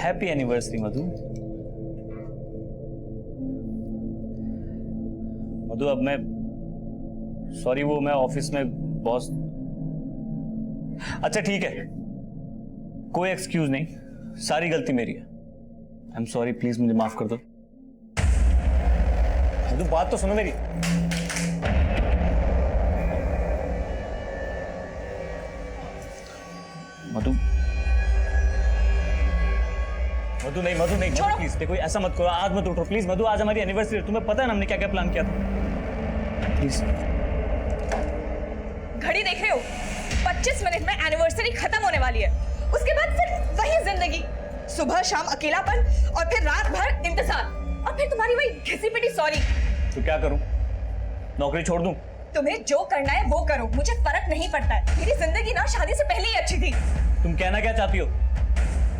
Happy anniversary मधु। मधु अब मैं sorry, वो मैं ऑफिस में बॉस। अच्छा ठीक है, कोई एक्सक्यूज नहीं, सारी गलती मेरी है। आई एम सॉरी, प्लीज मुझे माफ कर दो। मधु बात तो सुनो मेरी। मधु मधु नहीं, मधु नहीं, प्लीज देखो ऐसा मत करो, आज मत उठो प्लीज। मधु आज हमारी एनिवर्सरी है, तुम्हें पता है ना हमने क्या क्या प्लान किया था। प्लीज। घड़ी देख रहे हो? 25 मिनट में एनिवर्सरी खत्म होने वाली है, उसके बाद फिर वही जिंदगी, सुबह शाम अकेलापन और फिर रात भर इंतजार और फिर तुम्हारी वही घिसी पिटी सॉरी। तो क्या करूं? नौकरी छोड़ दूं? तुम्हें जो करना है वो करो, मुझे फर्क नहीं पड़ता है। मेरी जिंदगी ना शादी से पहले ही अच्छी थी। तुम कहना क्या चाहती हो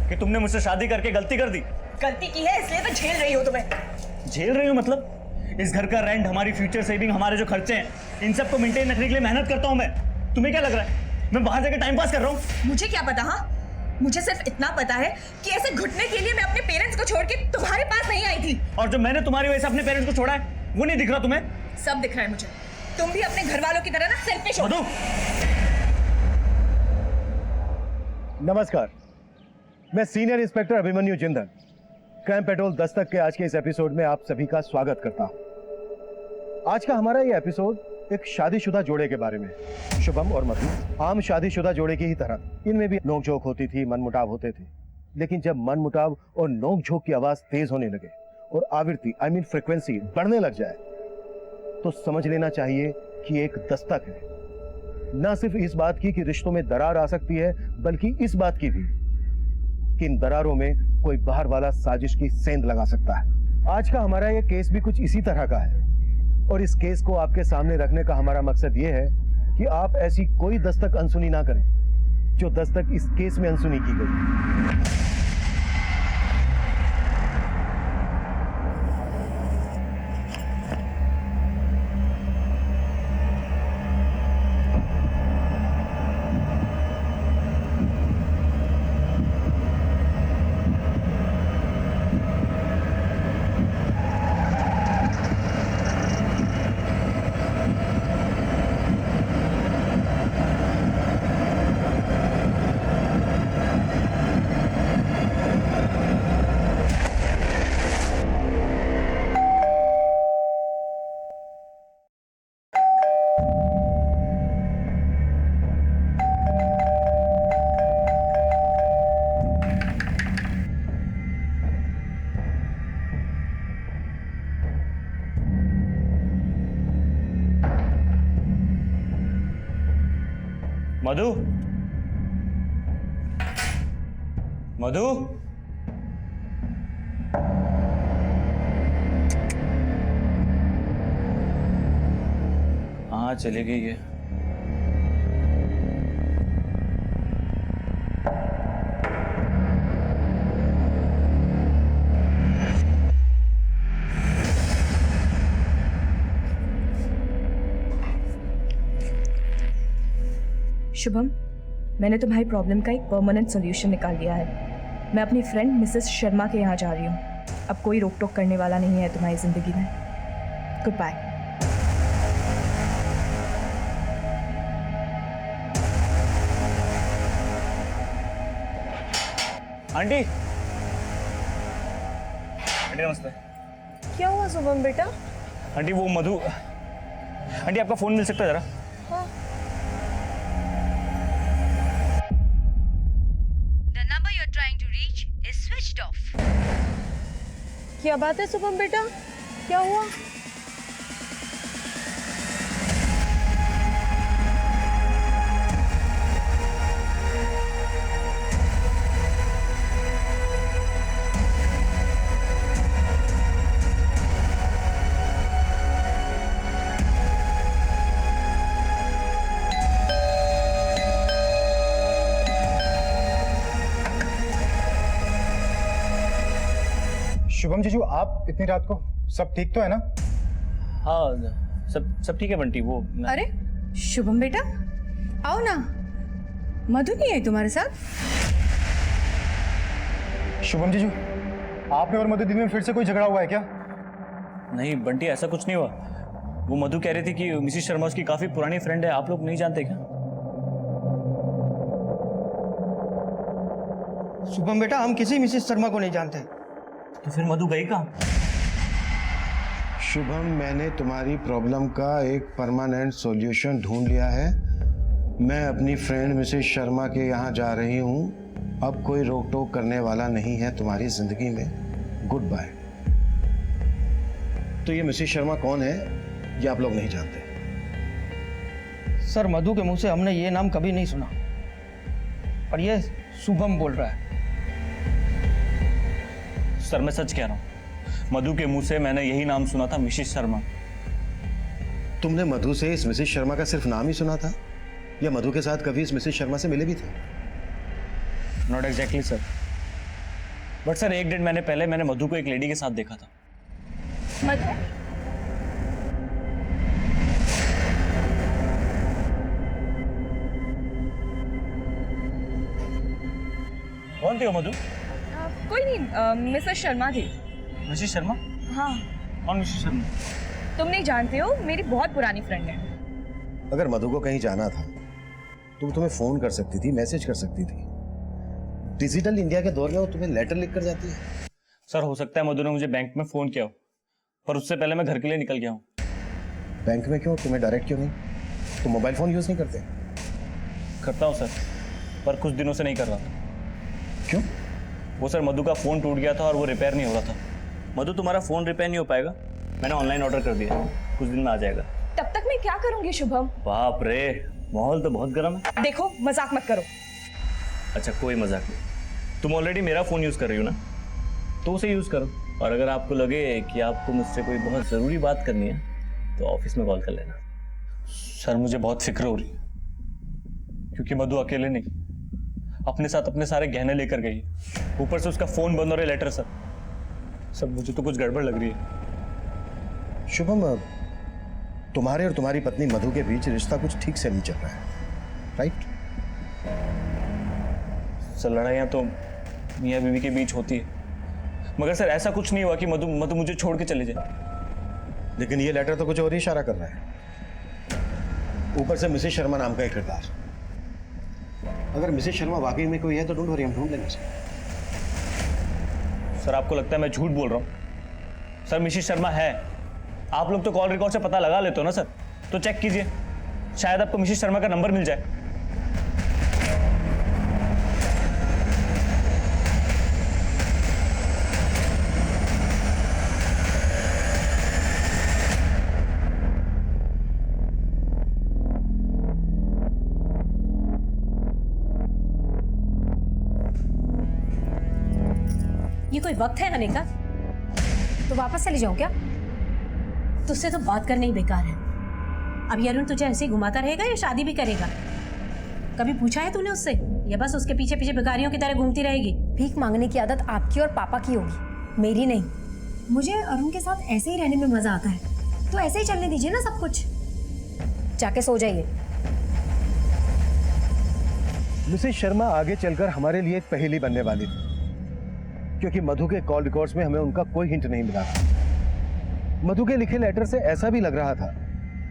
कि तुमने मुझसे शादी करके गलती कर दी? गलती की है इसलिए तो झेल रही हो। तुम्हें झेल रही हो मतलब? इस घर का रेंट, हमारी फ्यूचर सेविंग, हमारे जो खर्चे हैं, इन सब को मेंटेन रखने के लिए मेहनत करता हूं मैं। तुम्हें क्या लग रहा है मैं बाहर जाकर टाइम पास कर रहा हूं? मुझे क्या पता। हाँ, मुझे सिर्फ इतना पता है कि ऐसे घुटने के लिए मैं अपने पेरेंट्स को छोड़ के तुम्हारे पास नहीं आई थी। और जो मैंने तुम्हारी वजह से अपने पेरेंट्स को छोड़ा है वो नहीं दिख रहा तुम्हें? सब दिख रहा है मुझे। तुम भी अपने घर वालों की तरह ना सेल्फिश हो। नमस्कार, मैं senior inspector Abhimanyu Jindal crime petrol Dastak के आज के इस एपिसोड में आप सभी का स्वागत करता हूं। आज का हमारा ये एपिसोड एक शादीशुदा जोड़े के बारे में। शुभम और मधु आम शादीशुदा जोड़े की ही तरह इनमें भी नोकझोंक होती थी, मनमुटाव होते थे। लेकिन जब मनमुटाव और नोकझोंक की आवाज तेज होने लगे और आवृत्ति आई मीन फ्रीक्वेंसी बढ़ने लग जाए तो समझ लेना चाहिए कि एक दस्तक है। ना सिर्फ इस बात की कि रिश्तों में दरार आ सकती है, बल्कि इस बात की भी कि इन दरारों में कोई बाहर वाला साजिश की सेंध लगा सकता है। आज का हमारा ये केस भी कुछ इसी तरह का है और इस केस को आपके सामने रखने का हमारा मकसद ये है कि आप ऐसी कोई दस्तक अनसुनी ना करें जो दस्तक इस केस में अनसुनी की गई। मधु, मधु, हाँ चले गई है। शुभम, मैंने तुम्हारी प्रॉब्लम का एक परमानेंट सॉल्यूशन निकाल लिया है। मैं अपनी फ्रेंड मिसेस शर्मा के यहाँ जा रही हूँ। अब कोई रोक टोक करने वाला नहीं है तुम्हारी जिंदगी में। Good bye. आंटी, आंटी नमस्ते। क्या हुआ शुभम बेटा? आंटी वो मधु, आंटी आपका फोन मिल सकता है जरा? हाँ। क्या बात है शुभम बेटा, क्या हुआ? शुभम जीजू, आप इतनी रात को, सब ठीक तो है ना? हाँ सब ठीक है बंटी। वो अरे शुभम बेटा, आओ ना। मधु नहीं आई तुम्हारे साथ? शुभम जीजू, आपने और मधु दीदी में फिर से कोई झगड़ा हुआ है क्या? नहीं बंटी, ऐसा कुछ नहीं हुआ। वो मधु कह रही थी कि मिसिस शर्मा उसकी काफी पुरानी फ्रेंड है, आप लोग नहीं जानते क्या? शुभम बेटा, हम किसी मिसेस शर्मा को नहीं जानते। तो फिर मधु गई कहाँ? शुभम, मैंने तुम्हारी प्रॉब्लम का एक परमानेंट सॉल्यूशन ढूंढ लिया है। मैं अपनी फ्रेंड मिसेस शर्मा के यहाँ जा रही हूँ। अब कोई रोक टोक करने वाला नहीं है तुम्हारी जिंदगी में। Good bye. तो ये मिसेस शर्मा कौन है ये आप लोग नहीं जानते? सर, मधु के मुंह से हमने ये नाम कभी नहीं सुना, और ये शुभम बोल रहा है। सर मैं सच कह रहा हूँ, मधु के मुंह से मैंने यही नाम सुना था, मिसिस शर्मा। तुमने मधु से इस मिसेस शर्मा का सिर्फ नाम ही सुना था, या मधु के साथ कभी इस मिसेस शर्मा से मिले भी थे? Not exactly sir, but sir एक डेढ़ महीने पहले मैंने मधु को एक लेडी के साथ देखा था। मधु, कौन थी वो मधु? कोई नहीं, मिसेस शर्मा थी। मिसिस शर्मा? हाँ। कौन मिसिस शर्मा? तुम नहीं जानते हो, मेरी बहुत पुरानी फ्रेंड है। अगर मधु को कहीं जाना था तो वो तुम्हें फोन कर सकती थी, मैसेज कर सकती थी। डिजिटल इंडिया के दौर में वो तुम्हें लेटर लिख कर जाती है। सर हो सकता है मधु ने मुझे बैंक में फोन किया हो, पर उससे पहले मैं घर के लिए निकल गया हूँ। बैंक में क्यों? तुम्हें डायरेक्ट क्यों नहीं? तुम मोबाइल फोन यूज नहीं करते? करता हूँ सर, पर कुछ दिनों से नहीं कर रहा था। क्यों? वो सर मधु का फोन टूट गया था और वो रिपेयर नहीं हो रहा था। मधु तुम्हारा फोन रिपेयर नहीं हो पाएगा, मैंने ऑनलाइन ऑर्डर कर दिया, कुछ दिन में आ जाएगा। तब तक मैं क्या करूंगी शुभम? बाप रे, माहौल तो बहुत गर्म है। देखो, मजाक मत करो। अच्छा कोई मजाक नहीं, तुम ऑलरेडी मेरा फोन यूज कर रही हो ना, तो उसे यूज करो। और अगर आपको लगे कि आपको मुझसे कोई बहुत जरूरी बात करनी है तो ऑफिस में कॉल कर लेना। सर मुझे बहुत फिक्र हो रही है, क्योंकि मधु अकेले नहीं, अपने साथ अपने सारे गहने लेकर गई, ऊपर से उसका फोन बंद हो रहा है, लेटर। सर मुझे तो कुछ गड़बड़ लग रही है। शुभम, तुम्हारे और तुम्हारी पत्नी मधु के बीच रिश्ता कुछ ठीक से नहीं चल रहा है, राइट? सर लड़ाइयाँ तो मियाँ बीवी के बीच होती है, मगर सर ऐसा कुछ नहीं हुआ कि मधु मुझे छोड़ के चले जाए। लेकिन ये लेटर तो कुछ और ही इशारा कर रहा है। ऊपर से मिसेस शर्मा नाम का एक किरदार। अगर मिसेस शर्मा वाकई में कोई है तो डोंट वरी, हम ढूंढ लेंगे उसे। सर आपको लगता है मैं झूठ बोल रहा हूँ? सर मिसेस शर्मा है, आप लोग तो कॉल रिकॉर्ड से पता लगा लेते हो ना सर, तो चेक कीजिए, शायद आपको मिसेस शर्मा का नंबर मिल जाए। ये कोई वक्त है आने का? तो वापस चली जाऊं क्या? तुझसे तो बात करना ही बेकार है। अब ये अरुण तुझे ऐसे ही घुमाता रहेगा या शादी भी करेगा? कभी पूछा है तूने उससे, या बस उसके पीछे पीछे भिखारियों की तरह घूमती रहेगी? भीख मांगने की आदत आपकी और पापा की होगी, मेरी नहीं। मुझे अरुण के साथ ऐसे ही रहने में मजा आता है, तो ऐसे ही चलने दीजिए ना सब कुछ। जाके सो जाइए। मिसेस शर्मा आगे चलकर हमारे लिए एक पहेली बनने वाली थी, क्योंकि मधु के कॉल रिकॉर्ड्स में हमें उनका कोई हिंट नहीं मिला था। मधु के लिखे लेटर से ऐसा भी लग रहा था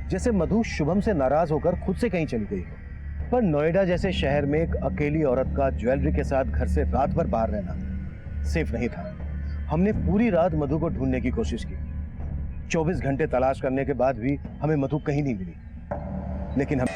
जैसे मधु शुभम से नाराज होकर खुद से कहीं चली गई हो। पर नोएडा जैसे शहर में एक अकेली औरत का ज्वेलरी के साथ घर से रात भर बाहर रहना सेफ नहीं था। हमने पूरी रात मधु को ढूंढने की कोशिश की। 24 घंटे तलाश करने के बाद भी हमें मधु कहीं नहीं मिली। लेकिन हम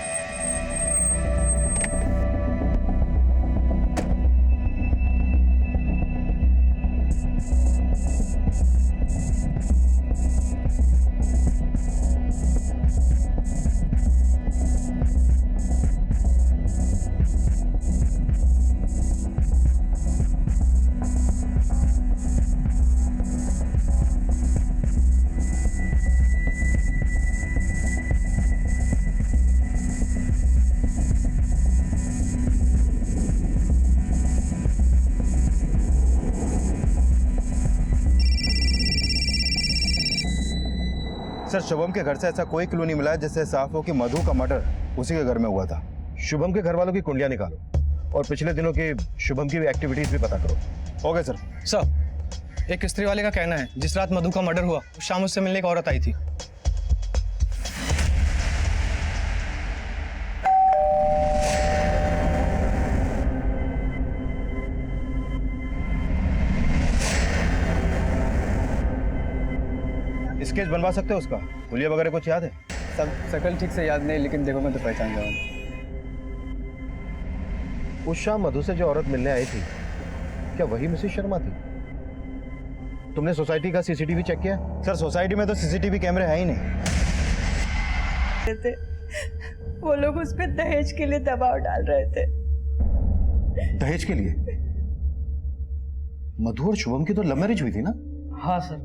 सर, शुभम के घर से ऐसा कोई क्लू नहीं मिला है जिससे साफ हो कि मधु का मर्डर उसी के घर में हुआ था। शुभम के घर वालों की कुंडलियां निकालो और पिछले दिनों की शुभम की एक्टिविटीज भी पता करो। Okay sir. सर, एक स्त्री वाले का कहना है जिस रात मधु का मर्डर हुआ उस शाम उससे मिलने एक औरत आई थी। स्केच बनवा सकते हो उसका? हुलिया वगैरह कुछ याद है? सब शकल ठीक से याद नहीं, लेकिन देखो मैं तो पहचान जाऊँ। उस शाम मधु से जो औरत मिलने आई थी, क्या वही मिसेस शर्मा थी? तुमने सोसाइटी का सीसीटीवी चेक किया? सर सोसाइटी में तो सीसीटीवी कैमरे है ही नहीं। थे वो लोग उस पर दहेज के लिए दबाव डाल रहे थे। दहेज के लिए? मधु और शुभम की तो लव मैरिज हुई थी ना? हाँ सर।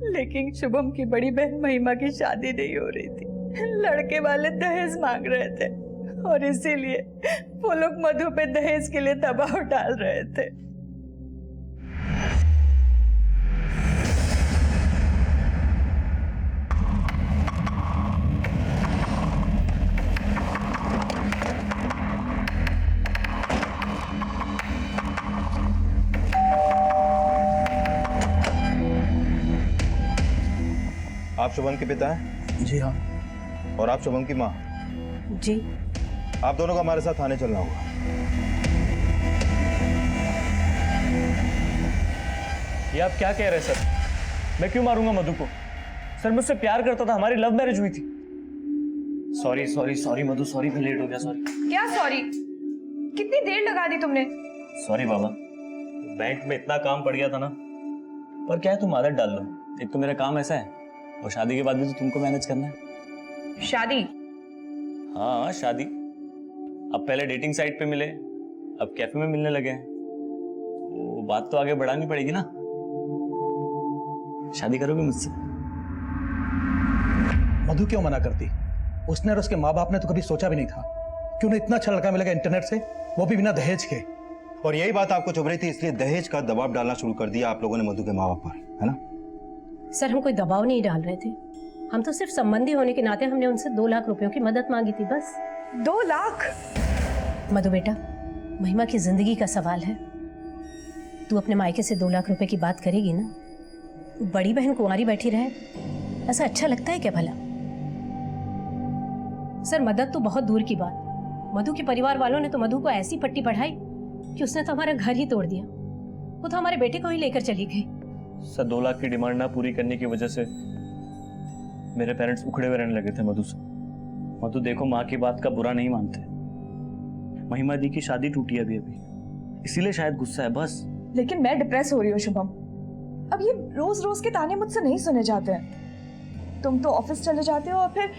लेकिन शुभम की बड़ी बहन महिमा की शादी नहीं हो रही थी, लड़के वाले दहेज मांग रहे थे और इसीलिए वो लोग मधु पे दहेज के लिए दबाव डाल रहे थे। आप शुभम के पिता हैं? जी हाँ। और आप शुभम की माँ? जी। आप दोनों को हमारे साथ थाने चलना होगा। ये आप क्या कह रहे हैं सर? मैं क्यों मारूंगा मधु को? सर मुझसे प्यार करता था, हमारी लव मैरिज हुई थी। सॉरी सॉरी सॉरी मधु, सॉरी मैं लेट हो गया, सॉरी। क्या सॉरी? कितनी देर लगा दी तुमने? सॉरी बाबा, बैंक में इतना काम पड़ गया था ना। पर क्या है, तुम आदत डाल लो। एक तो मेरा काम ऐसा है और शादी के बाद भी तो तुमको मैनेज करना है। शादी? हाँ शादी। अब पहले डेटिंग साइट पे मिले, अब कैफे में मिलने लगे हैं, तो बात तो आगे बढ़ानी पड़ेगी ना। शादी करोगे मुझसे? मधु क्यों मना करती? उसने और उसके माँ बाप ने तो कभी सोचा भी नहीं था कि उन्हें इतना अच्छा लड़का मिलेगा इंटरनेट से, वो भी बिना दहेज के। और यही बात आपको चुभ रही थी, इसलिए दहेज का दबाव डालना शुरू कर दिया आप लोगों ने मधु के माँ बाप पर, है ना? सर हम कोई दबाव नहीं डाल रहे थे, हम तो सिर्फ संबंधी होने के नाते हमने उनसे 2 लाख रुपयों की मदद मांगी थी, बस। 2 लाख? मधु बेटा, महिमा की जिंदगी का सवाल है। तू अपने मायके से 2 लाख रुपए की बात करेगी ना? बड़ी बहन कुंवारी बैठी रहे, ऐसा अच्छा लगता है क्या भला? सर मदद तो बहुत दूर की बात, मधु के परिवार वालों ने तो मधु को ऐसी पट्टी पढ़ाई कि उसने तो हमारा घर ही तोड़ दिया। वो तो हमारे बेटे को ही लेकर चली गई। सर 2 लाख की डिमांड ना पूरी करने की वजह से मेरे पेरेंट्स उखड़े हुए रहने लगे थे मधु से। मधु देखो, माँ की बात का बुरा नहीं मानते। महिमा दी की शादी टूटी अभी, इसीलिए शायद गुस्सा है, बस। लेकिन मैं डिप्रेस हो रही हूँ शुभम। अब ये रोज रोज के ताने मुझसे नहीं सुने जाते हैं। तुम तो ऑफिस चले जाते हो और फिर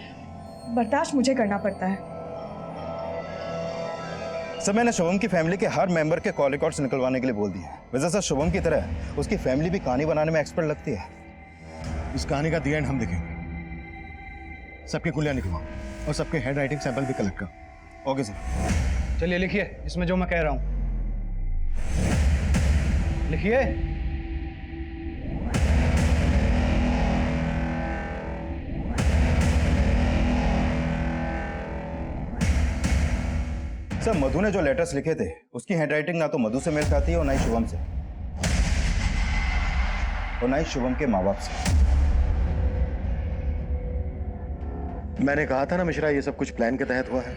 बर्दाश्त मुझे करना पड़ता है। सर मैंने शुभम की फैमिली के हर मेंबर के कॉल रिकॉर्ड्स निकलवाने के लिए बोल दिए हैं। वैसे सर शुभम की तरह उसकी फैमिली भी कहानी बनाने में एक्सपर्ट लगती है। इस कहानी का दी एंड हम देखेंगे। सबके कुलिया निकलवाओ और सबके हैंड राइटिंग सैंपल भी कलेक्ट करो। Okay sir. चलिए लिखिए इसमें जो मैं कह रहा हूं, लिखिए। सर मधु ने जो लेटर्स लिखे थे उसकी हैंडराइटिंग ना तो मधु से मेल खाती है और ना ही शुभम से, और ना ही शुभम के माँ बाप से। मैंने कहा था ना मिश्रा, ये सब कुछ प्लान के तहत हुआ है।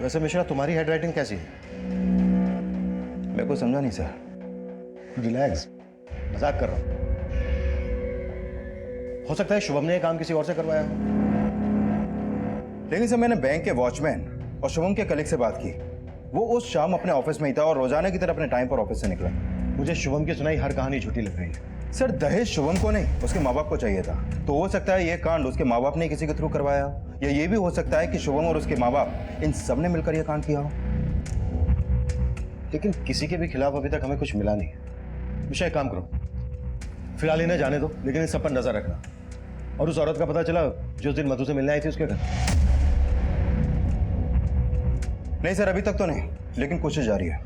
वैसे मिश्रा तुम्हारी हैंडराइटिंग कैसी है? मैं कुछ समझा नहीं सर। रिलैक्स, मजाक कर रहा हूं। हो सकता है शुभम ने ये काम किसी और से करवाया हो। लेकिन सर मैंने बैंक के वॉचमैन और शुभम के कलीग से बात की, वो उस शाम अपने ऑफिस में ही था और रोजाना की तरह अपने टाइम पर ऑफिस से निकला। मुझे शुभम की सुनाई हर कहानी झूठी लग रही है। सर दहेज शुभम को नहीं, उसके माँ बाप को चाहिए था। तो हो सकता है ये कांड उसके माँ बाप ने किसी के थ्रू करवाया, या ये भी हो सकता है कि शुभम और उसके माँ बाप इन सब ने मिलकर यह कांड किया हो। लेकिन किसी के भी खिलाफ अभी तक हमें कुछ मिला नहीं है। मिश्रा एक काम करो, फिलहाल इन्हें जाने दो, लेकिन इस सब पर नजर रखना। और उस औरत का पता चला जो उस दिन मधु से मिलने आई थी, उसके घर? नहीं सर अभी तक तो नहीं, लेकिन कोशिश जारी है।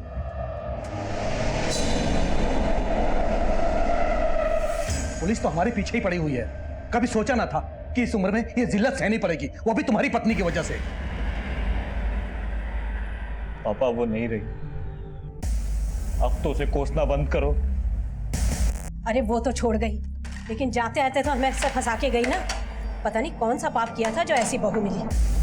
पुलिस तो हमारे पीछे ही पड़ी हुई है। कभी सोचा ना था कि इस उम्र में ये जिल्लत सहनी पड़ेगी, वो भी तुम्हारी पत्नी की वजह से। पापा वो नहीं रही, अब तो उसे कोसना बंद करो। अरे वो तो छोड़ गई, लेकिन जाते आते तो हमें से फंसा के गई ना। पता नहीं कौन सा पाप किया था जो ऐसी बहू मिली।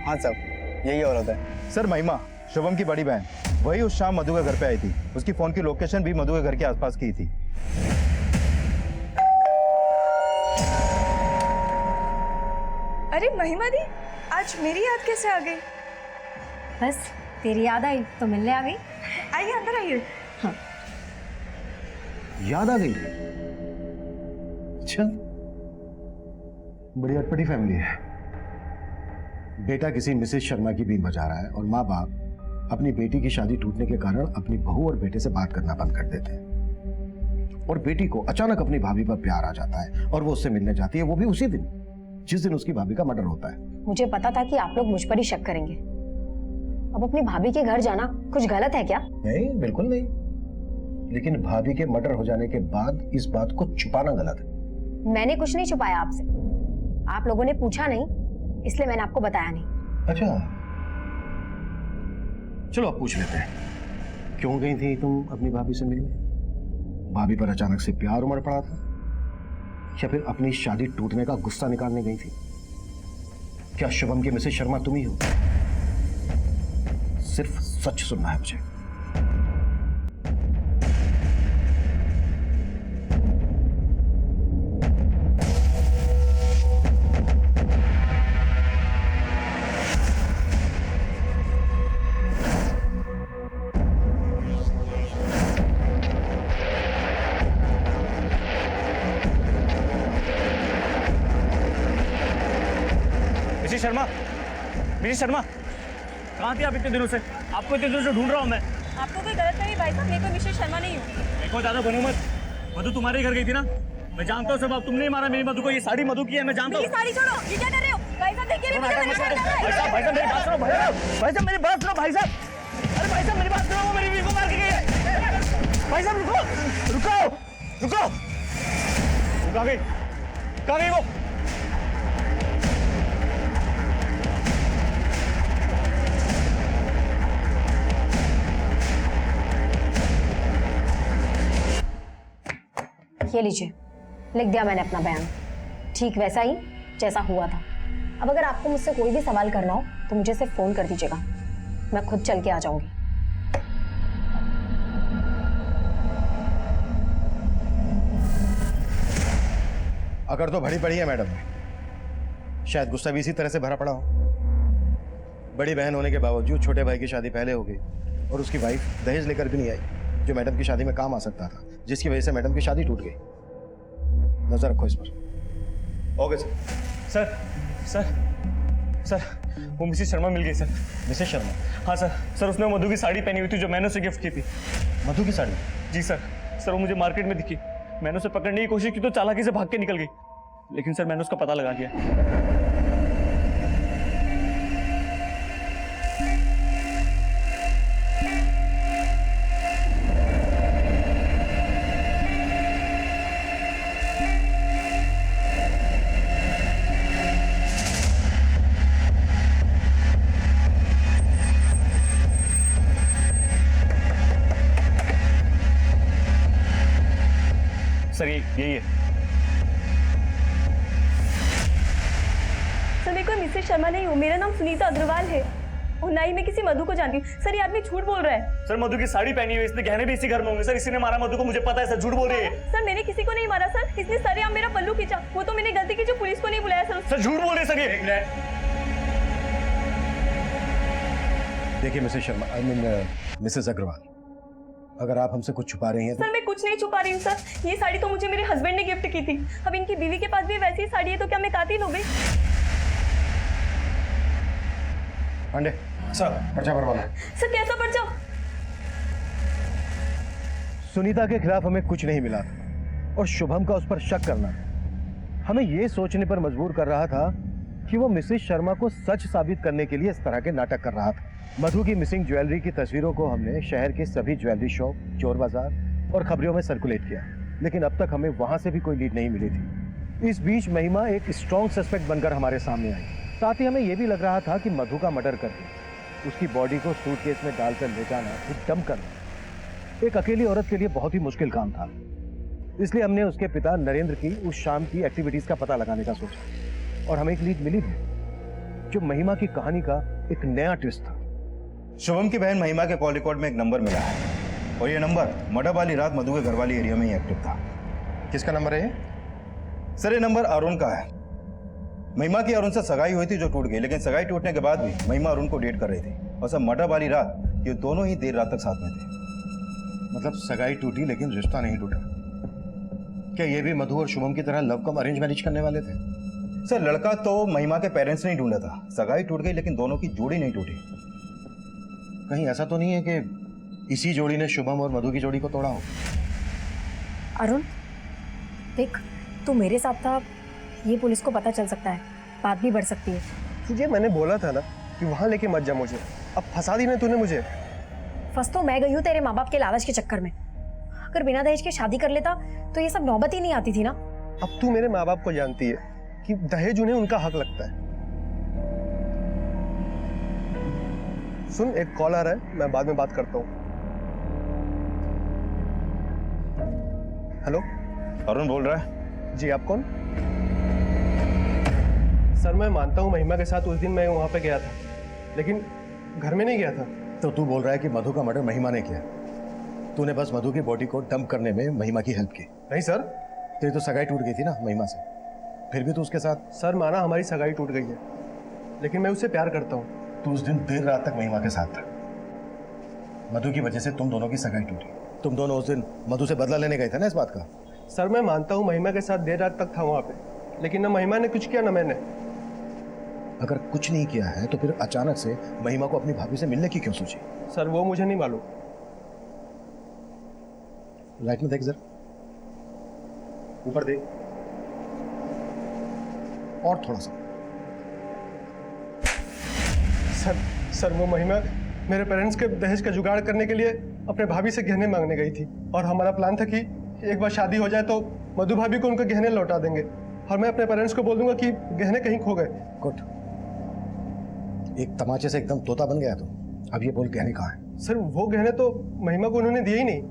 हाँ साहब, यही औरत है। सर महिमा, शुभम की बड़ी बहन, वही उस शाम मधु के घर पे आई थी। उसकी फोन की लोकेशन भी मधु के घर के आसपास की थी। अरे महिमा दी, आज मेरी याद कैसे आ गई? बस तेरी याद आई तो मिलने आ गई। आइए अंदर आइए। याद आ गई? अच्छा, बड़ी अटपटी फैमिली है। बेटा किसी मिसेस शर्मा की बीन बजा रहा है और माँ बाप अपनी बेटी की शादी टूटने के कारण अपनी बहू और बेटे से बात करना बंद कर देते हैं। और बेटी को अचानक अपनी भाभी पर प्यार आ जाता है और वो उससे मिलने जाती है, वो भी उसी दिन जिस दिन उसकी भाभी का मर्डर होता है। मुझे पता था कि आप लोग मुझ पर ही शक करेंगे। अब अपनी भाभी के घर जाना कुछ गलत है क्या? नहीं, बिल्कुल नहीं। लेकिन भाभी के मर्डर हो जाने के बाद इस बात को छुपाना गलत है। मैंने कुछ नहीं छुपाया आपसे। आप लोगों ने पूछा नहीं, इसलिए मैंने आपको बताया नहीं। अच्छा, चलो अब पूछ लेते हैं, क्यों गई थी तुम अपनी भाभी से मिलने? भाभी पर अचानक से प्यार उमड़ पड़ा था या फिर अपनी शादी टूटने का गुस्सा निकालने गई थी? क्या शुभम की मिसेस शर्मा तुम ही हो? सिर्फ सच सुनना है मुझे। मिसेस शर्मा, कहाँ थी आप इतने दिनों से? आपको इतने दिनों से ढूंढ रहा हूँ मैं। आपको कोई गलत नहीं भाई साहब, मैं कोई मिसेस शर्मा नहीं हूँ। देखो ज्यादा बनो मत, मधु तुम्हारे घर गई थी ना? मैं जानता हूँ सब। आप तुमने ही मारा मेरी मधु को। ये साड़ी मधु की है, मैं जानता हूँ। मेरी साड़ी छोड़ो, ये क्या कर रहे हो? भाई साहब देखिए, भाई साहब मेरी बात सुनो। भाई साहब मेरी बात सुनो। भाई साहब, अरे भाई साहब मेरी बात सुनो। वो मेरी बीवी को मार के गई है। भाई साहब रुको रुको रुको। कहाँ गई? कहाँ गई वो? ये लीजिए, लिख दिया मैंने अपना बयान, ठीक वैसा ही जैसा हुआ था। अब अगर आपको मुझसे कोई भी सवाल करना हो तो मुझे सिर्फ फोन कर दीजिएगा, मैं खुद चल के आ जाऊंगी। अगर तो भरी पड़ी है मैडम, शायद गुस्सा भी इसी तरह से भरा पड़ा हो। बड़ी बहन होने के बावजूद छोटे भाई की शादी पहले हो गई और उसकी वाइफ दहेज लेकर भी नहीं आई, जो मैडम की शादी में काम आ सकता था, जिसकी वजह से मैडम की शादी टूट गई। नजर रखो इस पर। Okay sir. Sir sir sir, वो मिसेस शर्मा मिल गई सर। मिसेस शर्मा? हाँ सर। सर उसने मधु की साड़ी पहनी हुई थी जो मैंने उसे गिफ्ट की थी। मधु की साड़ी? जी सर। सर वो मुझे मार्केट में दिखी, मैंने उसे पकड़ने की कोशिश की तो चालाकी से भाग के निकल गई, लेकिन सर मैंने उसका पता लगा लिया। सर यही है। सर मैं कोई मिसेस शर्मा नहीं हूँ, मेरा नाम सुनीता अग्रवाल है और ना ही मैं किसी मधु को जानती हूँ। सर ये आदमी झूठ बोल रहा है। सर मधु की साड़ी पहनी हुई, इसने गहने भी इसी घर में होंगे। सर इसी ने मारा मधु को, मुझे पता है सर। झूठ बोल रही है। सर मैंने किसी को नहीं मारा सर, इसने सरेआम मेरा पल्लू खींचा, वो तो मैंने गलती की जो पुलिस को नहीं बुलाया सर। सर झूठ बोल रहे सर ये। देखिए Mrs Sharma, I mean Mrs Agarwal, अगर आप हमसे कुछ छुपा रही हैं तो... सर मैं कुछ नहीं छुपा रही हूँ सर। ये साड़ी तो मुझे मेरे हस्बैंड ने गिफ्ट की थी। अब इनकी बीवी के पास भी वैसी ही साड़ी है तो क्या मैं कातिल हो गई? पांडे सर, पर्चा भरवा लो। सर कैसा पर्चा? सुनीता के खिलाफ हमें कुछ नहीं मिला, और शुभम का उस पर शक करना हमें यह सोचने पर मजबूर कर रहा था कि वो मिसेस शर्मा को सच साबित करने के लिए इस तरह के नाटक कर रहा था। मधु की मिसिंग ज्वेलरी की तस्वीरों को हमने शहर के सभी ज्वेलरी शॉप, चोर बाजार और खबरों में सर्कुलेट किया, लेकिन अब तक हमें वहां से भी कोई लीड नहीं मिली थी। इस बीच महिमा एक स्ट्रॉन्ग सस्पेक्ट बनकर हमारे सामने आई। साथ ही हमें यह भी लग रहा था कि मधु का मर्डर करके उसकी बॉडी को सूटकेस में डालकर ले जाना, फिर डंप करना एक अकेली औरत के लिए बहुत ही मुश्किल काम था। इसलिए हमने उसके पिता नरेंद्र की उस शाम की एक्टिविटीज का पता लगाने का सोचा और हमें एक लीड मिली भी, जो महिमा की कहानी का एक नया ट्विस्ट था। शुभम की बहन महिमा के कॉल रिकॉर्ड में एक नंबर मिला है और ये नंबर मर्डर वाली रात मधु के घर वाली एरिया में ही एक्टिव था। किसका नंबर है ये? सर ये नंबर अरुण का है। महिमा की अरुण से सगाई हुई थी जो टूट गई, लेकिन सगाई टूटने के बाद भी महिमा अरुण को डेट कर रही थी और सब मर्डर वाली रात ये दोनों ही देर रात तक साथ में थे। मतलब सगाई टूटी लेकिन रिश्ता नहीं टूटा। क्या ये भी मधु और शुभम की तरह लव कम अरेंज मैरिज करने वाले थे? सर लड़का तो महिमा के पेरेंट्स ने ही ढूंढा था, सगाई टूट गई लेकिन दोनों की जोड़ी नहीं टूटी। कहीं ऐसा तो नहीं है कि इसी जोड़ी ने शुभम और मधु की जोड़ी को तोड़ा हो? अरुण देख, तू मेरे साथ था, ये पुलिस को पता चल सकता है, बात भी बढ़ सकती है। तुझे मैंने बोला था ना कि वहां लेके मत जा मुझे, अब फंसा दी ना तूने मुझे। फंस तो मैं गई हूँ तेरे माँ बाप के लालच के चक्कर में। अगर बिना दहेज के शादी कर लेता तो ये सब नौबत ही नहीं आती थी ना। अब तू मेरे माँ बाप को जानती है कि दहेज उन्हें उनका हक लगता है। सुन, एक कॉल आ रहा है, मैं बाद में बात करता हूँ। हेलो, अरुण बोल रहा है। जी आप कौन? सर मैं मानता हूँ महिमा के साथ उस दिन मैं वहां पे गया था, लेकिन घर में नहीं गया था। तो तू बोल रहा है कि मधु का मर्डर महिमा ने किया? तूने बस मधु की बॉडी को डंप करने में महिमा की हेल्प की? नहीं सर। तेरी तो सगाई टूट गई थी ना महिमा से, फिर भी तू उसके साथ? सर माना हमारी सगाई टूट गई है, लेकिन मैं उससे प्यार करता हूँ। तू उस दिन देर रात तक महिमा के साथ था, मधु की वजह से तुम दोनों की सगाई टूटी। तुम दोनों उस दिन मधु से बदला लेने गए थे ना इस बात का? सर मैं मानता हूँ महिमा के साथ देर रात तक था वहां पे, लेकिन ना महिमा ने कुछ किया ना मैंने। अगर कुछ नहीं किया है तो फिर अचानक से महिमा को अपनी भाभी से मिलने की क्यों सोची? सर वो मुझे नहीं मालूम। लाइट में देख जरा, ऊपर देख। और थोड़ा सा। सर वो महिमा मेरे पेरेंट्स के दहेज का जुगाड़ करने के लिए अपने भाभी से गहने मांगने गई थी, और हमारा प्लान था कि एक बार शादी हो जाए तो मधु भाभी को उनके गहने लौटा देंगे और मैं अपने पेरेंट्स को बोल दूंगा कि गहने कहीं खो गए। गुड, एक तमाचे से एकदम तोता बन गया तो। अब ये बोल गहने कहाँ है? सर वो गहने तो महिमा को उन्होंने दिए ही नहीं।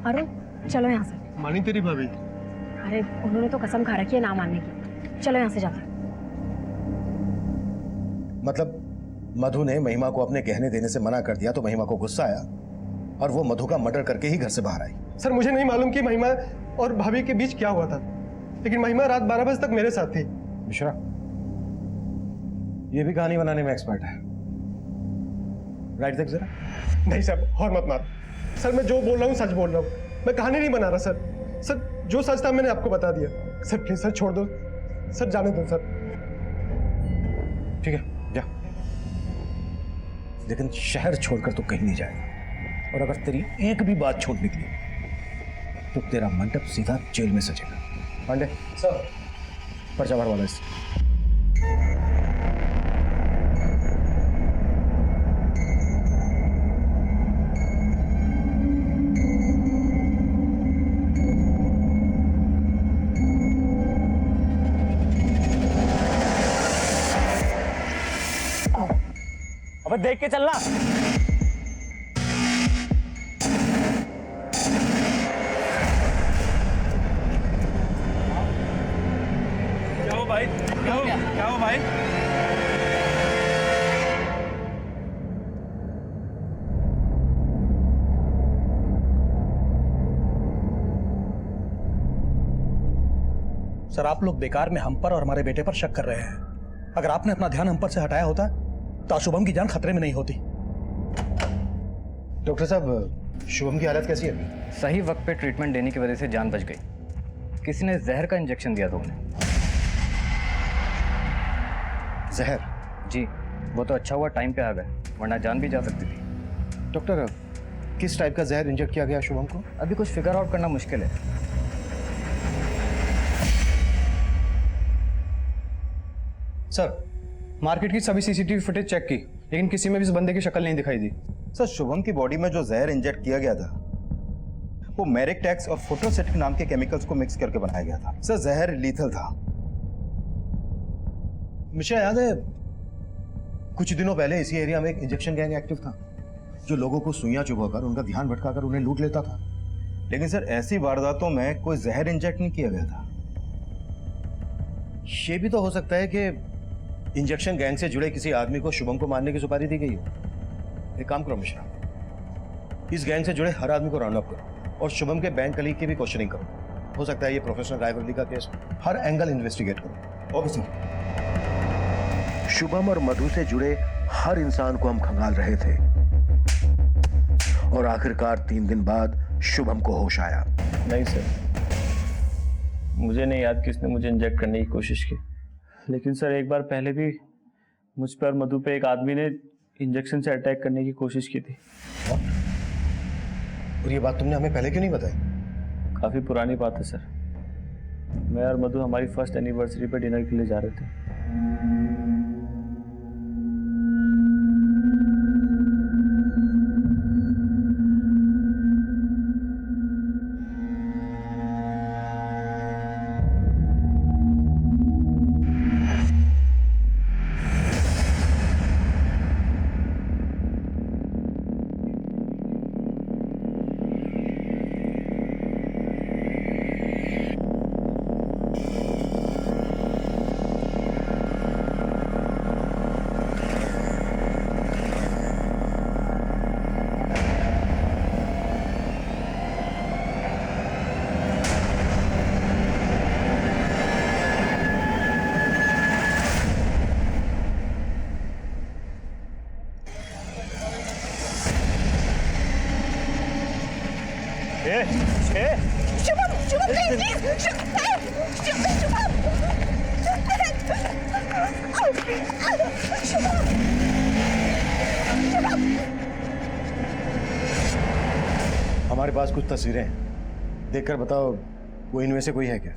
अरुण चलो यहाँ से। मानी तेरी भाभी? अरे उन्होंने तो कसम खा रखी है ना मानने की। चलो यहाँ से जाते। मतलब मधु ने महिमा को अपने गहने देने से मना कर दिया तो महिमा को गुस्सा आया और वो मधु का मर्डर करके ही घर से बाहर आई। सर मुझे नहीं मालूम कि महिमा और भाभी के बीच क्या हुआ था, लेकिन महिमा रात 12 बजे तक मेरे साथ थी। मिश्रा, ये भी कहानी बनाने में एक्सपर्ट है। राइट देख जरा। नहीं सर, और मत मार। सर मैं जो बोल रहा हूँ सच बोल रहा हूँ, मैं कहानी नहीं बना रहा सर। सर जो सच था मैंने आपको बता दिया। सर प्लीज सर छोड़ दो सर, जाने दो सर। ठीक है जा, लेकिन शहर छोड़कर तो कहीं नहीं जाएगा, और अगर तेरी एक भी बात छूट निकली तो तेरा मंडप सीधा जेल में सजेगा। पांडे सर, पर्चा भरवा दो इससे। अबे देख के चलना। क्या हो भाई? क्या हो भाई? सर आप लोग बेकार में हम पर और हमारे बेटे पर शक कर रहे हैं। अगर आपने अपना ध्यान हम पर से हटाया होता तो आज शुभम की जान खतरे में नहीं होती। डॉक्टर साहब, शुभम की हालत कैसी है अभी? सही वक्त पे ट्रीटमेंट देने की वजह से जान बच गई। किसी ने जहर का इंजेक्शन दिया था उन्हें। जहर? जी, वो तो अच्छा हुआ टाइम पे आ गए, वरना जान भी जा सकती थी। डॉक्टर, किस टाइप का जहर इंजेक्ट किया गया शुभम को? अभी कुछ फिगर आउट करना मुश्किल है, सर मार्केट की सभी सीसीटीवी फुटेज चेक की, लेकिन किसी में भी इस बंदे की शक्ल नहीं दिखाई दी। सर शुभम की बॉडी में जो जहर इंजेक्ट किया गया था वो मेरिकटेक्स और फोटोसिटिक नाम के केमिकल्स को मिक्स करके बनाया गया था। सर जहर लीथल था। मुझे याद है कुछ दिनों पहले इसी एरिया में एक इंजेक्शन गैंग एक्टिव था जो लोगों को सुइयां चुभाकर उनका ध्यान भटकाकर उन्हें लूट लेता था। लेकिन सर ऐसी वारदातों में कोई जहर इंजेक्ट नहीं किया गया था। ये भी तो हो सकता है कि इंजेक्शन गैंग से जुड़े किसी आदमी को शुभम को मारने की सुपारी दी गई हो। एक काम करो मिश्रा, इस गैंग से जुड़े हर आदमी को राउंड अप करो और शुभम के बैंक कलीग की भी क्वेश्चनिंग करो। हो सकता है ये प्रोफेशनल राइवलरी का केस, हर एंगल इन्वेस्टिगेट करो। Okay sir. शुभम और मधु से जुड़े हर इंसान को हम खंगाल रहे थे और आखिरकार 3 दिन बाद शुभम को होश आया। नहीं सर, मुझे नहीं याद किसने मुझे इंजेक्ट करने की कोशिश की, लेकिन सर एक बार पहले भी मुझ पर मधु पे एक आदमी ने इंजेक्शन से अटैक करने की कोशिश की थी। और ये बात तुमने हमें पहले क्यों नहीं बताई? काफ़ी पुरानी बात है सर। मैं और मधु हमारी फर्स्ट एनिवर्सरी पे डिनर के लिए जा रहे थे। हमारे पास कुछ तस्वीरें हैं, देखकर बताओ वो इनमें से कोई है क्या?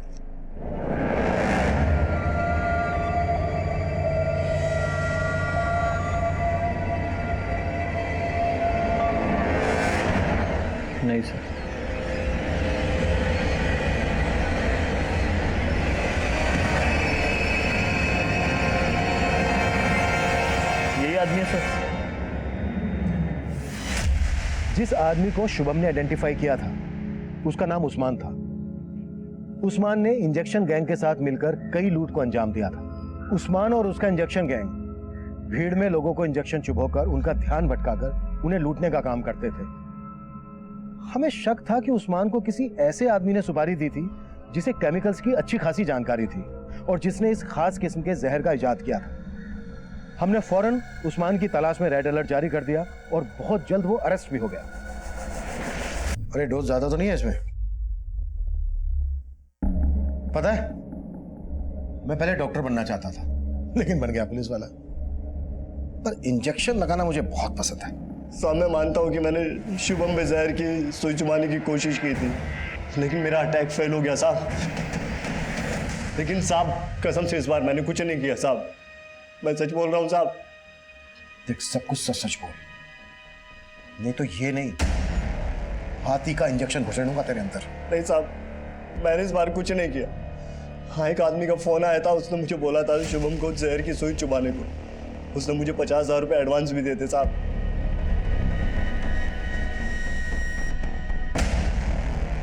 नहीं सर। यही आदमी है सर। जिस आदमी को शुभम ने आइडेंटिफाई किया था उसका नाम उस्मान था। उस्मान ने इंजेक्शन गैंग के साथ मिलकर कई लूट को अंजाम दिया था। उस्मान और उसका इंजेक्शन गैंग भीड़ में लोगों को इंजेक्शन चुभोकर उनका ध्यान भटकाकर उन्हें लूटने का काम करते थे। हमें शक था कि उस्मान को किसी ऐसे आदमी ने सुपारी दी थी जिसे केमिकल्स की अच्छी खासी जानकारी थी और जिसने इस खास किस्म के जहर का इजाद किया था। हमने फौरन उस्मान की तलाश में रेड अलर्ट जारी कर दिया और बहुत जल्द वो अरेस्ट भी हो गया। अरे डोज ज्यादा तो नहीं है इसमें? पता है मैं पहले डॉक्टर बनना चाहता था लेकिन बन गया पुलिस वाला। पर इंजेक्शन लगाना मुझे बहुत पसंद है। साहब मैं मानता हूँ कि मैंने शुभम में जहर की सुई चुबाने की कोशिश की थी लेकिन मेरा अटैक फेल हो गया साहब। लेकिन साहब कसम से इस बार मैंने कुछ नहीं किया साहब, मैं सच बोल रहा हूँ साहब। देख सब कुछ सच सच बोल, नहीं तो ये नहीं हाथी का इंजेक्शन घुसेड़ूंगा तेरे अंदर। नहीं साहब मैंने इस बार कुछ नहीं किया। हाँ एक आदमी का फोन आया था, उसने मुझे बोला था शुभम को जहर की सुई चुबाने को। उसने मुझे 50,000 रुपये एडवांस भी देते साहब।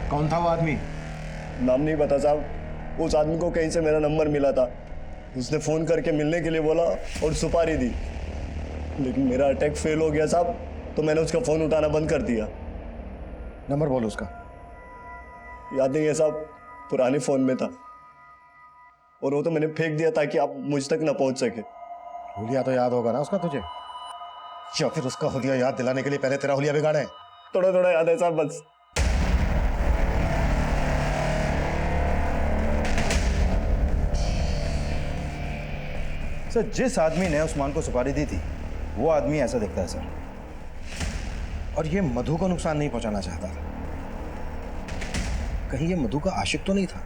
कौन था वो आदमी? नाम नहीं पता साहब। उस आदमी को कहीं से मेरा नंबर मिला था, उसने फोन करके मिलने के लिए बोला और सुपारी दी, लेकिन मेरा अटैक फेल हो गया साहब, तो मैंने उसका फोन उठाना बंद कर दिया। नंबर बोलो उसका। याद नहीं है साहब, पुराने फोन में था और वो तो मैंने फेंक दिया ताकि आप मुझ तक ना पहुंच सके। हुलिया तो याद होगा ना उसका तुझे, या फिर उसका हुलिया याद दिलाने के लिए पहले तेरा हुलिया बिगाड़े? थोड़ा थोड़ा याद है साहब बस। सर जिस आदमी ने उस्मान को सुपारी दी थी वो आदमी ऐसा दिखता है सर। और ये मधु को नुकसान नहीं पहुंचाना चाहता था। कहीं ये मधु का आशिक तो नहीं था?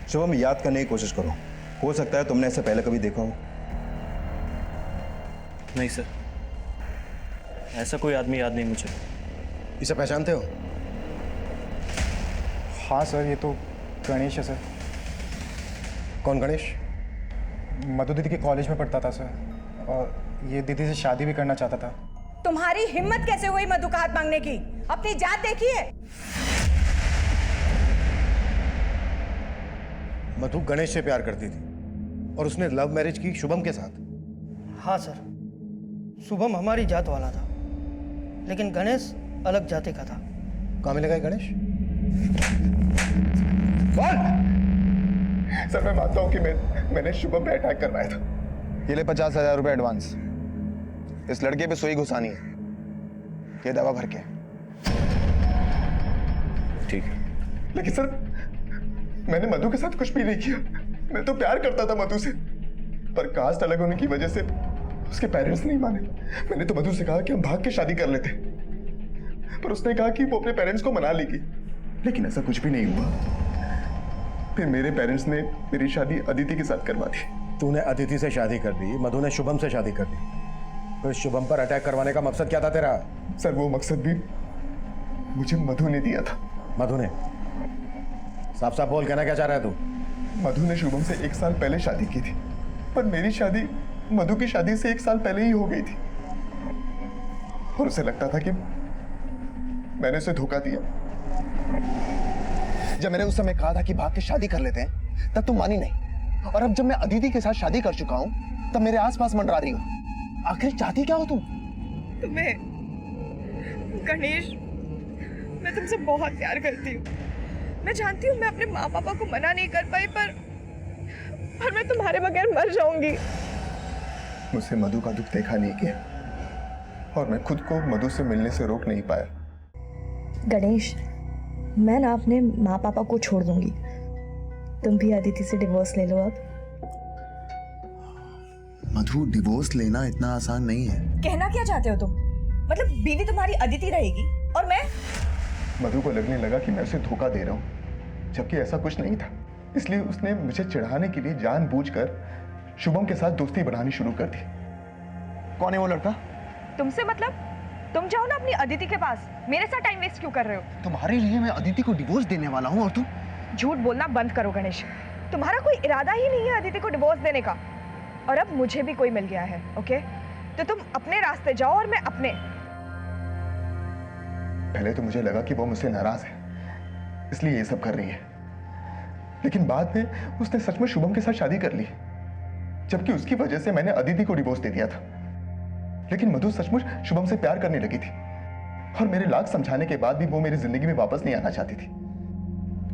शुभम याद करने की कोशिश करो, हो सकता है तुमने ऐसे पहले कभी देखा हो। नहीं सर, ऐसा कोई आदमी याद नहीं मुझे। इसे पहचानते हो? हाँ सर, ये तो गणेश है सर। कौन गणेश? मधु दीदी के कॉलेज में पढ़ता था सर, और ये दीदी से शादी भी करना चाहता था। तुम्हारी हिम्मत कैसे हुई मधु का हाथ मांगने की? अपनी जात देखिए। मधु गणेश से प्यार करती थी और उसने लव मैरिज की शुभम के साथ। हाँ सर, शुभम हमारी जात वाला था, लेकिन गणेश अलग जाति का था। कहाँ मिलेगा ये गणेश? सर मैं मानता हूँ कि मैंने शुभम पे अटैक करवाया था। ये ले 50,000 रुपए एडवांस। इस लड़के पे सुई घुसानी है, ये दवा भर के। ठीक है। लेकिन सर मैंने मधु के साथ कुछ भी नहीं किया। मैं तो प्यार करता था मधु से, पर कास्ट अलग होने की वजह से उसके पेरेंट्स नहीं माने। मैंने तो मधु से कहा कि हम भाग के शादी कर लेते, पर उसने कहा कि वो अपने पेरेंट्स को मना लेगी, लेकिन ऐसा कुछ भी नहीं हुआ। फिर मेरे पेरेंट्स ने मेरी शादी अदिति के साथ करवा दी। तूने अदिति से शादी कर दी, मधु ने शुभम से शादी कर दी, तो शुभम पर अटैक करवाने का मकसद क्या था तेरा? सर वो मकसद भी मुझे मधु ने दिया था। मधु ने? साफ साफ बोल, कहना क्या चाह रहा है तू? मधु ने शुभम से 1 साल पहले शादी की थी, पर मेरी शादी मधु की शादी से 1 साल पहले ही हो गई थी, और उसे लगता था कि मैंने उसे धोखा दिया। जब मैंने उस समय कहा था कि भाग के शादी कर लेते हैं, तब तुम मानी नहीं, और अब जब मैं अदिति के साथ शादी कर चुका हूं, तब मेरे आसपास मंडरा रही हो। आखिर चाहती क्या हो तुम? तुम्हें गणेश, मैं तुमसे बहुत प्यार करती हूँ। मैं जानती हूँ मैं अपने माँ पापा को मना नहीं कर पाई, पर मैं तुम्हारे बगैर मर जाऊंगी। मुझसे मधु का दुख देखा नहीं गया, और मैं खुद को मधु से मिलने से रोक नहीं पाया। गणेश, मैं ना अपने माँ पापा को छोड़ दूंगी। तुम भी अदिति से डिवोर्स ले लो अब। मधु, डिवोर्स लेना इतना आसान नहीं है। कहना क्या चाहते हो तुम? मतलब बीवी तुम्हारी अदिति रहेगी और मैं? मधु को लगने लगा कि मैं उसे धोखा दे रहा हूँ, जबकि ऐसा कुछ नहीं था। इसलिए उसने मुझे चिढ़ाने के लिए जानबूझकर शुभम के साथ दोस्ती बनानी शुरू कर दी। कौन है वो लड़का? तुमसे मतलब? तुम जाओ ना अपनी अदिति के पास, मेरे साथ टाइम वेस्ट क्यों कर रहे हो? तुम्हारे लिए मैं अदिति को डिवोर्स देने वाला हूँ, और तुम? झूठ बोलना बंद करो गणेश। तुम्हारा कोई इरादा ही नहीं है अदिति को डिवोर्स देने का, और अब मुझे भी कोई मिल गया है। ओके, तो तुम अपने रास्ते जाओ और मैं अपने। पहले तो मुझे लगा कि वो मुझसे नाराज है, इसलिए ये सब कर रही है, लेकिन बाद में उसने सच में शुभम के साथ शादी कर ली, जबकि उसकी वजह से मैंने अदिति को डिवोर्स दे दिया था। लेकिन मधु सचमुच शुभम से प्यार करने लगी थी, और मेरे लाख समझाने के बाद भी वो मेरी जिंदगी में वापस नहीं आना चाहती थी।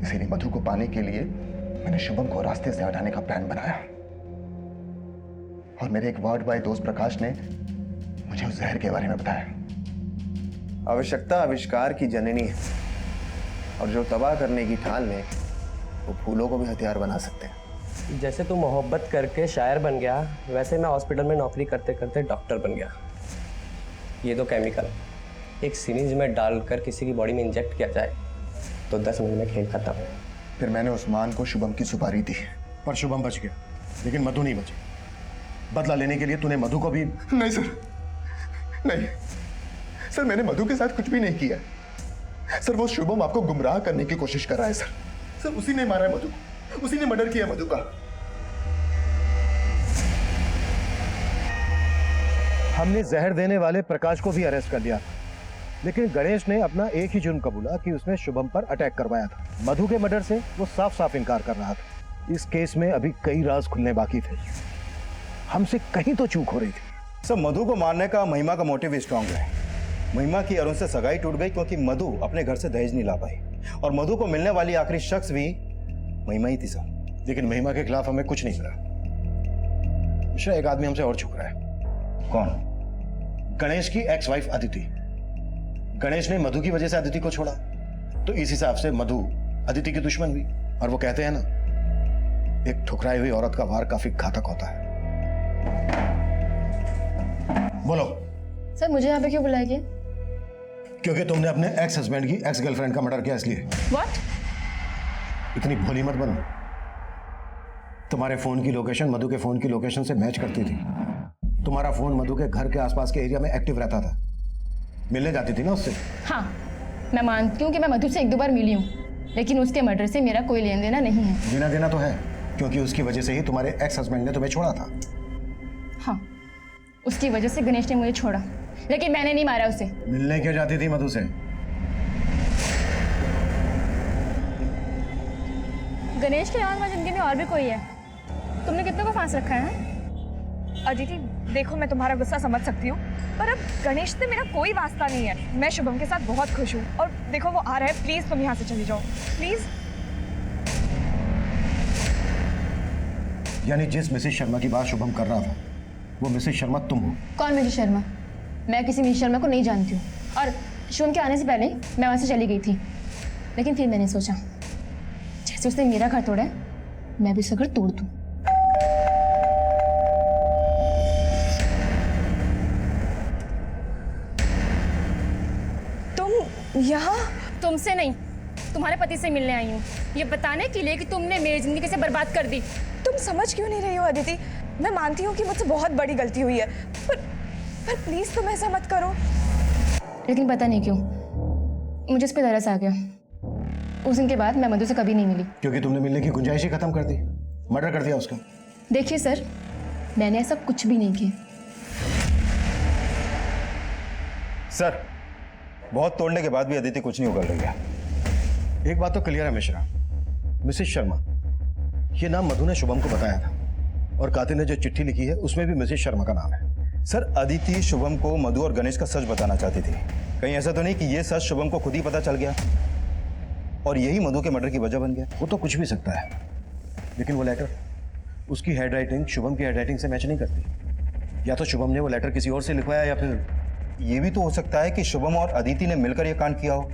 इसीलिए मधु को पाने के लिए मैंने शुभम को रास्ते से हटाने का प्लान बनाया, और मेरे एक वार्ड बॉय दोस्त प्रकाश ने मुझे उस जहर के बारे में बताया। आवश्यकता आविष्कार की जननी है, और जो तबाह करने की ठान ले, वो फूलों को भी हथियार बना सकते हैं। जैसे तू मोहब्बत करके शायर बन गया, वैसे मैं हॉस्पिटल में नौकरी करते करते डॉक्टर बन गया। ये दो केमिकल एक सिरिंज में डालकर किसी की बॉडी में इंजेक्ट किया जाए तो 10 मिनट में खेल खत्म। फिर मैंने उस्मान को शुभम की सुपारी दी, पर शुभम बच गया, लेकिन मधु नहीं बची। बदला लेने के लिए तूने मधु को भी? नहीं सर, नहीं सर, मैंने मधु के साथ कुछ भी नहीं किया। सर वो शुभम आपको गुमराह करने की कोशिश कर रहा है सर। सर उसी ने मारा है मधु को, उसी ने मर्डर किया मधु का। हमने जहर देने वाले प्रकाश को भी अरेस्ट कर लिया, लेकिन गणेश ने अपना एक ही जुर्म कबूला कि उसने शुभम पर अटैक करवाया था। मधु के मर्डर से वो साफ साफ इनकार कर रहा था। इस केस में अभी कई राज खुलने बाकी थे, हमसे कहीं तो चूक हो रही थी। सब मधु को मारने का महिमा का मोटिव भी स्ट्रांग है। महिमा की अरुण से सगाई टूट गई क्योंकि मधु अपने घर से दहेज नहीं ला पाई, और मधु को मिलने वाली आखिरी शख्स भी महिमा ही थी सर। लेकिन महिमा के खिलाफ हमें कुछ नहीं मिला। मिश्रा, एक आदमी हमसे और छुप रहा है। कौन? गणेश की एक्स वाइफ अदिति। गणेश ने मधु की वजह से अदिति को छोड़ा, तो इस हिसाब से मधु अदिति की दुश्मन हुई। और वो कहते हैं ना, एक ठुकराई हुई औरत का वार काफी घातक होता है। बोलो सर, मुझे यहाँ पे क्यों बुलाया गया? क्योंकि तुमने अपने एक्स हस्बैंड की एक्स गर्लफ्रेंड का मर्डर किया, इसलिए। What? इतनी भोली मत बनो। तुम्हारे फोन की लोकेशन मधु के फोन की लोकेशन से मैच करती थी। तुम्हारा फोन मधु के घर के आसपास के एरिया में एक्टिव रहता था। मिलने जाती थी ना उससे? हाँ, मैं मानती हूँ कि मैं मधु से 1-2 बार मिली हूँ, लेकिन उसके मर्डर से मेरा कोई लेन देना नहीं है। लेना देना तो है, क्योंकि उसकी वजह से ही तुम्हारे एक्स हस्बैंड ने तुम्हें छोड़ा था। हाँ, उसकी वजह से गणेश ने मुझे छोड़ा, लेकिन मैंने नहीं मारा उसे। मिलने क्यों जाती थी मधु से? गणेश के अलावा जिंदगी में और भी कोई है। तुमने कितने को फांस रखा है? अदिति देखो, मैं तुम्हारा गुस्सा समझ सकती हूँ, पर अब गणेश से मेरा कोई वास्ता नहीं है। मैं शुभम के साथ बहुत खुश हूँ और देखो वो आ रहा है, प्लीज तुम यहाँ से चली जाओ प्लीज। यानी जिस मिसेस शर्मा की बात शुभम कर रहा था वो मिसेस शर्मा तुम हो? कौन मिसेस शर्मा? मैं किसी मिसेस शर्मा को नहीं जानती हूँ, और शुभम के आने से पहले मैं वहाँ से चली गई थी। लेकिन फिर मैंने सोचा जैसे उसने मेरा घर तोड़ा है, मैं भी उसका घर तोड़ दूँ। तुम यहाँ? तुमसे नहीं, तुम्हारे पति से मिलने आई हूँ, ये बताने के लिए कि तुमने मेरी जिंदगी कैसे बर्बाद कर दी। तुम समझ क्यों नहीं रही हो अदिति? मैं मानती हूँ कि मुझसे बहुत बड़ी गलती हुई है, पर प्लीज तुम ऐसा मत करो। लेकिन पता नहीं क्यों मुझे इस पे तरस आ गया। उस दिन के बाद मैं मधु से कभी नहीं मिली। क्योंकि तुमने मिलने की गुंजाइश ही खत्म कर दी, मर्डर कर दिया उसका। देखिए सर, मैंने ऐसा कुछ भी नहीं किया। सर, बहुत तोड़ने के बाद भी अदिति कुछ नहीं उगल रही है। एक बात तो क्लियर है मिश्रा, मिसेस शर्मा ये नाम मधु ने शुभम को बताया था, और कातिल ने जो चिट्ठी लिखी है उसमें भी मिसेस शर्मा का नाम है। सर, अदिति शुभम को मधु और गणेश का सच बताना चाहती थी। कहीं ऐसा तो नहीं कि ये सच शुभम को खुद ही पता चल गया और यही मधु के मर्डर की वजह बन गया? वो तो कुछ भी सकता है, लेकिन वो लेटर, उसकी हैंडराइटिंग शुभम की हैंडराइटिंग से मैच नहीं करती। या तो शुभम ने वो लेटर किसी और से लिखवाया, या फिर ये भी तो हो सकता है कि शुभम और अदिति ने मिलकर यह कांड किया हो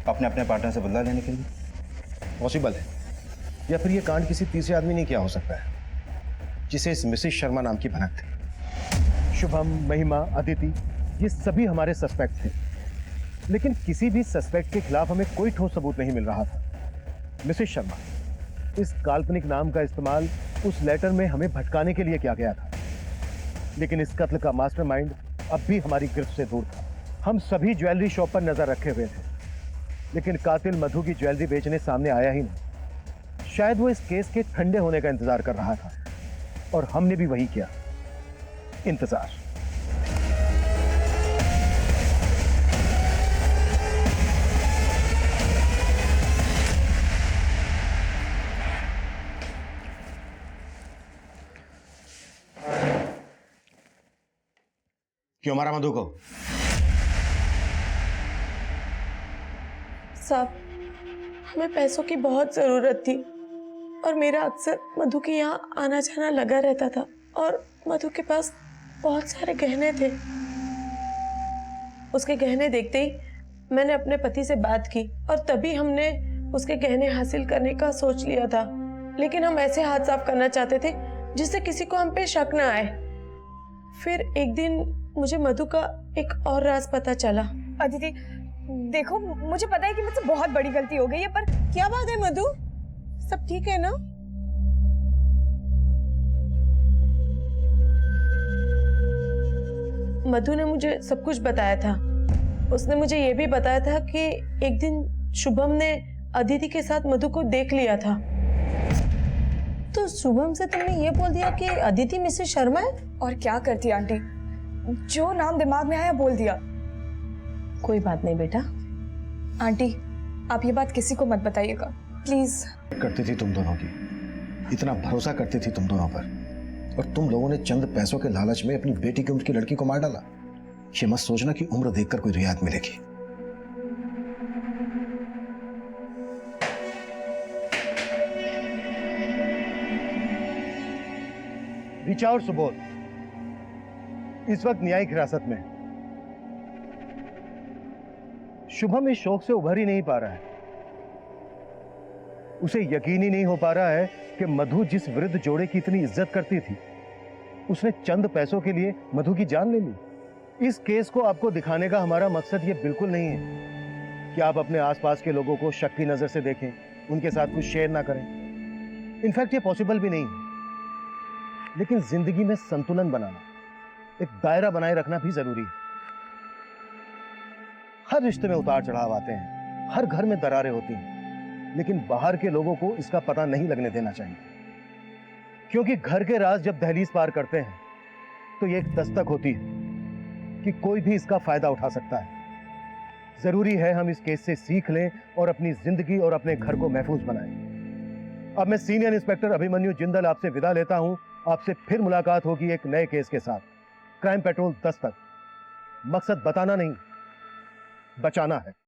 अपने अपने पार्टनर से बदला लेने के लिए। पॉसिबल है। या फिर ये कांड किसी तीसरे आदमी ने किया हो सकता है जिसे इस मिसेस शर्मा नाम की भनक थी। शुभम, महिमा, अदिति ये सभी हमारे सस्पेक्ट थे, लेकिन किसी भी सस्पेक्ट के खिलाफ हमें कोई ठोस सबूत नहीं मिल रहा था। मिसेस शर्मा इस काल्पनिक नाम का इस्तेमाल उस लेटर में हमें भटकाने के लिए किया गया था, लेकिन इस कत्ल का मास्टरमाइंड अब भी हमारी गिरफ्त से दूर था। हम सभी ज्वेलरी शॉप पर नजर रखे हुए थे, लेकिन कातिल मधु की ज्वेलरी बेचने सामने आया ही नहीं। शायद वो इस केस के ठंडे होने का इंतजार कर रहा था, और हमने भी वही किया, इंतजार। क्यों मारा मधु को? साहब, हमें पैसों की बहुत ज़रूरत थी और मेरा अक्सर मधु के यहाँ आना जाना लगा रहता था, और मधु के पास बहुत सारे गहने थे। उसके गहने देखते ही मैंने अपने पति से बात की और तभी हमने उसके गहने हासिल करने का सोच लिया था। लेकिन हम ऐसे हाथ साफ करना चाहते थे जिससे किसी को हम पे शक ना आए। फिर एक दिन मुझे मधु का एक और राज पता चला। अदिति देखो, मुझे पता है कि मुझसे बहुत बड़ी गलती हो गई है, पर क्या बात है मधु, सब ठीक है ना? मधु ने मुझे सब कुछ बताया था। उसने मुझे ये भी बताया था कि एक दिन शुभम ने अदिति के साथ मधु को देख लिया था। तो शुभम से तुमने ये बोल दिया कि अदिति मिसेस शर्मा है? और क्या करती आंटी, जो नाम दिमाग में आया बोल दिया। कोई बात नहीं बेटा। आंटी आप ये बात किसी को मत बताइएगा प्लीज। करती थी तुम दोनों की, इतना भरोसा करती थी तुम दोनों पर, और तुम लोगों ने चंद पैसों के लालच में अपनी बेटी की उम्र की लड़की को मार डाला। ये मत सोचना कि उम्र देखकर कोई रियायत मिलेगी। ऋचा और सुबोध इस वक्त न्यायिक हिरासत में। शुभम इस शौक से उभर ही नहीं पा रहा है। उसे यकीन ही नहीं हो पा रहा है कि मधु जिस वृद्ध जोड़े की इतनी इज्जत करती थी, उसने चंद पैसों के लिए मधु की जान ले ली। इस केस को आपको दिखाने का हमारा मकसद ये बिल्कुल नहीं है कि आप अपने आसपास के लोगों को शक की नजर से देखें, उनके साथ कुछ शेयर ना करें। इनफैक्ट ये पॉसिबल भी नहीं है। लेकिन जिंदगी में संतुलन बनाना, एक दायरा बनाए रखना भी जरूरी है। हर रिश्ते में उतार चढ़ाव आते हैं, हर घर में दरारें होती हैं, लेकिन बाहर के लोगों को इसका पता नहीं लगने देना चाहिए, क्योंकि घर के राज जब दहलीज पार करते हैं तो ये एक दस्तक होती है कि कोई भी इसका फायदा उठा सकता है। जरूरी है हम इस केस से सीख लें और अपनी जिंदगी और अपने घर को महफूज बनाएं। अब मैं सीनियर इंस्पेक्टर अभिमन्यु जिंदल आपसे विदा लेता हूं। आपसे फिर मुलाकात होगी एक नए केस के साथ। क्राइम पेट्रोल दस्तक, मकसद बताना नहीं, बचाना है।